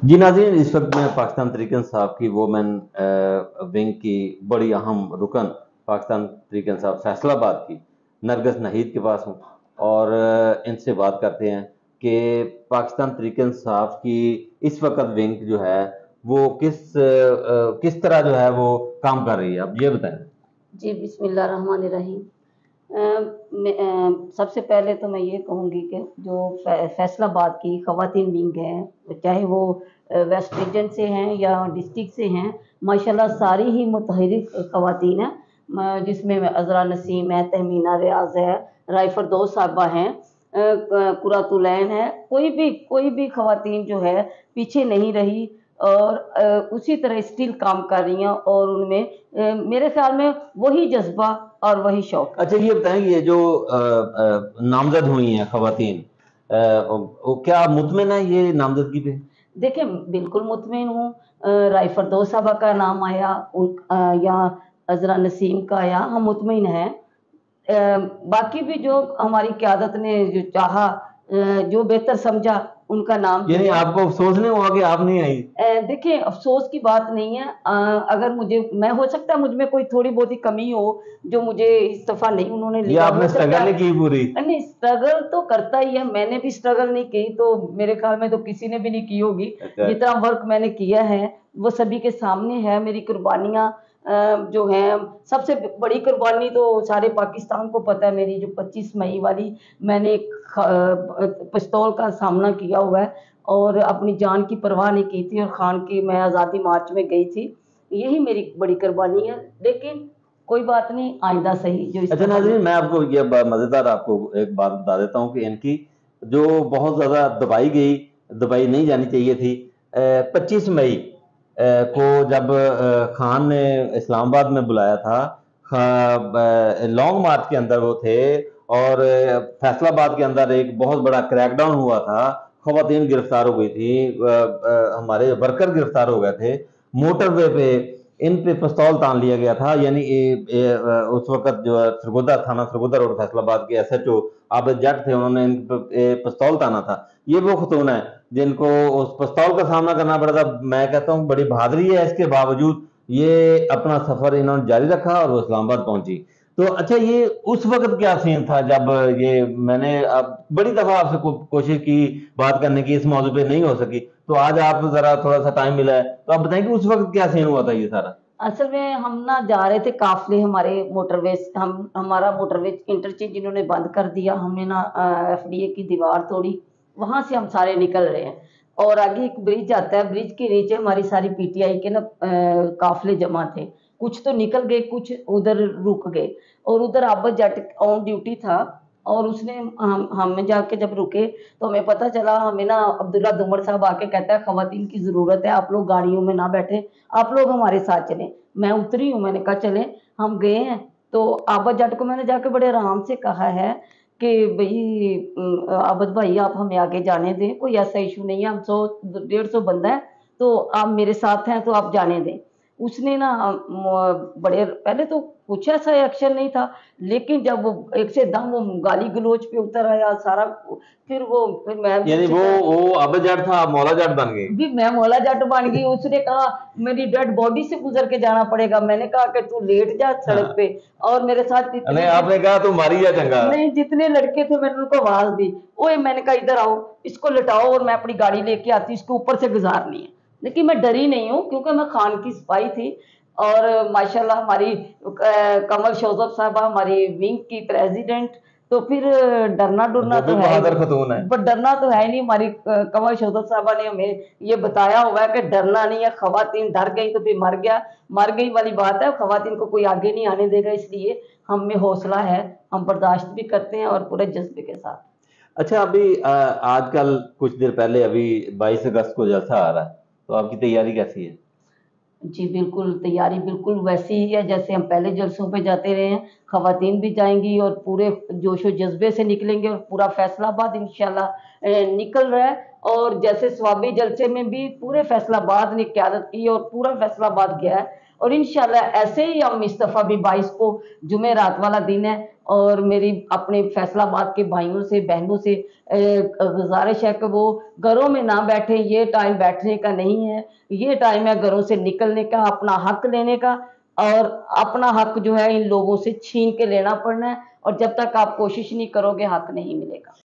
जी नाज़रीन, इस वक्त मैं पाकिस्तान तहरीक इंसाफ की वोमेन विंग की बड़ी अहम रुकन पाकिस्तान तहरीक इंसाफ फैसलाबाद की नरगिस नाहिद के पास हूँ और इनसे बात करते हैं कि पाकिस्तान तहरीक इंसाफ की इस वक्त विंग जो है वो किस तरह जो है वो काम कर रही है, आप ये बताएं। जी, बिस्मिल्लाहिर्रहमानिर्रहीम। सबसे पहले तो मैं ये कहूँगी कि जो फैसलाबाद की ख़वातीन विंग है, चाहे वो वेस्ट रीजन से हैं या डिस्ट्रिक्ट से हैं, माशाल्लाह सारी ही मुतहरिक ख़वातीन हैं। जिसमें अज़रा नसीम है, तहमीना रियाज़ है, राइफ़रदौस साहबा हैं, कुरातुलैन है, कोई भी ख़वातीन जो है पीछे नहीं रही और उसी तरह स्टिल काम कर रही हैं और उनमें मेरे ख्याल में वही जज़्बा और वही शौक है। अच्छा ये बताएं, ये जो नामजद हुई हैं खवातीन, वो क्या मुतमिन है ये नामजदगी पे? देखिए, बिल्कुल मुतमिन हूँ। राय फ़रदौस साहबा का नाम आया, या अज़रा नसीम का आया, हम मुतमिन हैं। बाकी भी जो हमारी क़यादत ने जो चाहा, जो बेहतर समझा, उनका नाम यानी दिया। आपको अफ़सोस नहीं हुआ कि आप नहीं आई? देखिए, अफ़सोस की बात नहीं है। अगर मैं हो सकता है मुझ में कोई थोड़ी बहुत ही कमी हो, जो मुझे इस दफ़ा नहीं उन्होंने या लिया, हो आपने सकता स्ट्रगल है। नहीं की पूरी? नहीं, स्ट्रगल तो करता ही है, मैंने भी स्ट्रगल नहीं की, तो मेरे ख़्याल में तो किसी ने भी नहीं की होगी। अच्छा। जितना वर्क मैंने किया है, वो सभी के सामने है। मेरी कुर्बानियाँ जो हैं, सबसे बड़ी कुर्बानी तो सारे पाकिस्तान को पता है मेरी, जो 25 मई वाली मैंने पिस्तौल का सामना किया हुआ है और अपनी जान की परवाह नहीं की थी और खान की मैं आज़ादी मार्च में गई थी। यही मेरी बड़ी कुर्बानी है, लेकिन कोई बात नहीं, आइंदा सही जो इस अच्छा दफ़ा नाज़रीन, मैं आपको ये मज़ेदार आपको एक बात बता देता हूँ कि इनकी जो बहुत ज़्यादा दबाई नहीं जानी चाहिए थी। 25 मई को जब खान ने इस्लामाबाद में बुलाया था, लॉन्ग मार्च के अंदर वो थे और फैसलाबाद के अंदर एक बहुत बड़ा क्रैकडाउन हुआ था। खवातीन गिरफ्तार हो गई थी, हमारे वर्कर गिरफ्तार हो गए थे। मोटरवे पे इन पे पिस्तौल तान लिया गया था। यानी उस वक्त जो है सरगोदा थाना सरगोदा रोड फैसलाबाद के एसएचओ आबिद जट थे, उन्होंने इन पे पिस्तौल ताना था। ये वो खतून है जिनको उस पिस्तौल का सामना करना पड़ा था। मैं कहता हूँ बड़ी बहादुरी है, इसके बावजूद ये अपना सफर इन्होंने जारी रखा और वो इस्लामाबाद पहुंची। तो अच्छा, ये उस वक्त क्या सीन था जब ये मैंने अब बड़ी दफा आपसे कोशिश की बात करने की, इस मौजू पे नहीं हो सकी, तो आज आप जरा थोड़ा सा टाइम मिला है तो आप बताएं कि उस वक्त क्या सीन हुआ था ये सारा। असल में हम ना जा रहे थे काफ़िले, हमारे मोटरवे हम हमारा मोटरवे इंटरचेंज इन्होंने बंद कर दिया। हमने ना एफडीए की दीवार तोड़ी, वहाँ से हम सारे निकल रहे हैं और आगे एक ब्रिज आता है, ब्रिज के नीचे हमारी सारी पीटीआई के ना काफ़िले जमा थे। कुछ तो निकल गए, कुछ उधर रुक गए और उधर आबद जट ऑन ड्यूटी था और उसने हमें जाके जब रुके तो हमें पता चला, हमें ना अब्दुल्ला दुमर साहब आके कहता है, खवातीन की ज़रूरत है, आप लोग गाड़ियों में ना बैठे, आप लोग हमारे साथ चलें। मैं उतरी हूँ, मैंने कहा चलें, हम गए हैं। तो आबद जट को मैंने जाके बड़े आराम से कहा है कि भई आबद भाई आप हमें आगे जाने दें, कोई ऐसा इश्यू नहीं है, हम 100 150 बंदा है, तो आप मेरे साथ हैं तो आप जाने दें। उसने ना बड़े पहले तो कुछ ऐसा एक्शन नहीं था, लेकिन जब वो एक से एकदम वो गाली-गलौच पे उतर आया सारा, फिर मैं यानी मुझसे वो अबे जट था, आप मौला जट बन गए। भी मैं मौला जट बन गई। उसने कहा मेरी डेड बॉडी से गुजर के जाना पड़ेगा। मैंने कहा कि तू लेट जा सड़क पे। हाँ। और मेरे साथ नहीं, इतने आपने कहा तुम मारी जा चंगा। नहीं, जितने लड़के थे मैंने उनको आवाज दी, ओए मैंने कहा इधर आओ, इसको लटाओ और मैं अपनी गाड़ी लेके आती, इसको ऊपर से गुजारनी है। लेकिन मैं डरी नहीं हूँ क्योंकि मैं खान की सिपाही थी और माशाल्लाह हमारी कमल शौजब साहबा हमारी विंग की प्रेसिडेंट, तो फिर डरना डरना वो तो भी है ही बहादुर नहीं। खतून है। पर डरना तो है ही नहीं। हमारी कमल शौजब साहबा ने हमें ये बताया हुआ है कि डरना नहीं है, खवातीन डर गई तो फिर मर गई वाली बात है, खवातीन को कोई आगे नहीं आने देगा, इसलिए हम में हौसला है, हम बर्दाश्त भी करते हैं और पूरे जज्बे के साथ। अच्छा, अभी आजकल कुछ देर पहले अभी 22 अगस्त को जलसा आ रहा है, तो आपकी तैयारी कैसी है? जी, बिल्कुल, तैयारी बिल्कुल वैसी ही है जैसे हम पहले जलसों पे जाते रहे हैं। ख़वातीन भी जाएँगी और पूरे जोश-ओ-जज़्बे से निकलेंगे और पूरा फैसलाबाद इंशाअल्लाह निकल रहा है। और जैसे स्वाबी जलसे में भी पूरे फैसलाबाद ने क़यादत की और पूरा फैसलाबाद गया है और इंशाअल्लाह ऐसे ही हम इस दफ़ा भी 22 को जुमेरात वाला दिन है और मेरी अपने फैसलाबाद के भाइयों से, बहनों से गुज़ारिश है कि वो घरों में ना बैठें, ये टाइम बैठने का नहीं है, ये टाइम है घरों से निकलने का, अपना हक लेने का। और अपना हक जो है इन लोगों से छीन के लेना पड़ना है, और जब तक आप कोशिश नहीं करोगे हक नहीं मिलेगा।